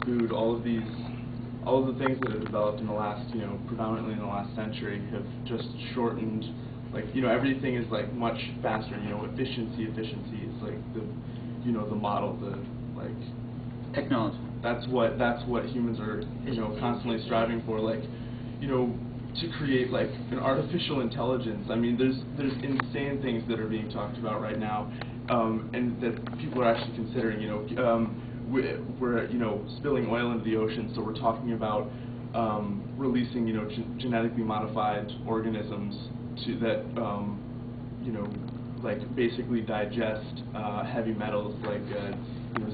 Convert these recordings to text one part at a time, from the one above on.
food, all of the things that have developed in the last, predominantly in the last century, have just shortened. Like, everything is like much faster. Efficiency is like the model, technology. That's what humans are, constantly striving for. Like, to create like an artificial intelligence. I mean, there's insane things that are being talked about right now, and that people are actually considering. We're spilling oil into the ocean, so we're talking about releasing genetically modified organisms that like basically digest heavy metals like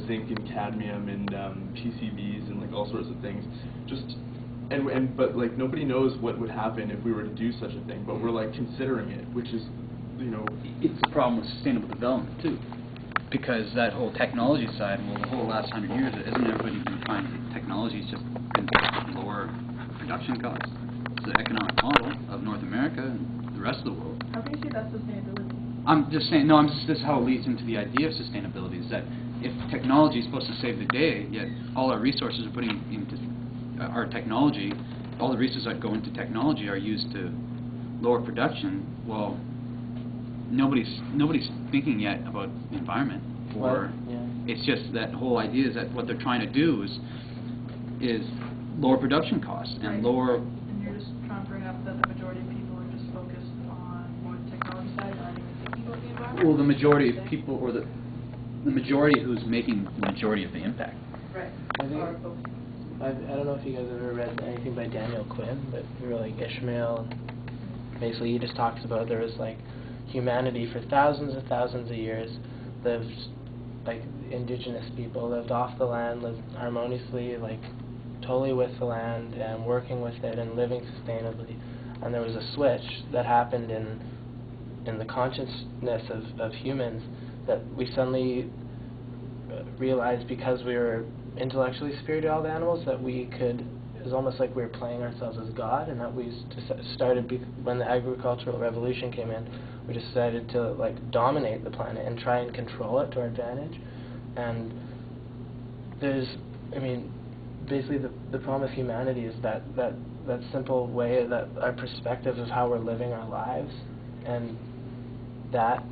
zinc and cadmium and PCBs and like all sorts of things. But like nobody knows what would happen if we were to do such a thing, but we're like considering it, which is It's a problem with sustainable development too, because that whole technology side, well, the whole last 100 years, isn't everybody been finding technology has just been lower production costs? It's the economic model of North America and the rest of the world. How can you say that's sustainability? I'm just saying, this is how it leads into the idea of sustainability, is that if technology is supposed to save the day, yet all our resources are putting into our technology, all the resources that go into technology are used to lower production, well, nobody's thinking yet about the environment. Or it's just that whole idea is that what they're trying to do is lower production costs and lower. And you're just trying to bring up that the majority of people are just focused on more the technology side, not even thinking about the environment. Well, the majority of people, or the majority who's making the majority of the impact. Right. I don't know if you guys have ever read anything by Daniel Quinn, but we were like Ishmael. And basically, he just talks about there was like humanity for thousands and thousands of years lived, like indigenous people lived off the land, lived harmoniously, like totally with the land and working with it and living sustainably. And there was a switch that happened in the consciousness of humans that we suddenly realized, because we were intellectually superior to all the animals, that we could, it was almost like we were playing ourselves as God, and that we started, when the agricultural revolution came in, we decided to like dominate the planet and try and control it to our advantage. And basically the problem with humanity is that simple way, that our perspective of how we're living our lives, and that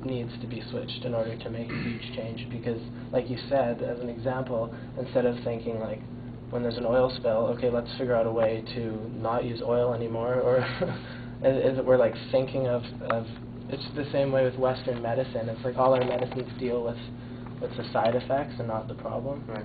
needs to be switched in order to make a huge change. Because, like you said, as an example, instead of thinking like, when there's an oil spill, okay, let's figure out a way to not use oil anymore, or we're like thinking of it's the same way with Western medicine. It's like all our medicines deal with the side effects and not the problem. Right.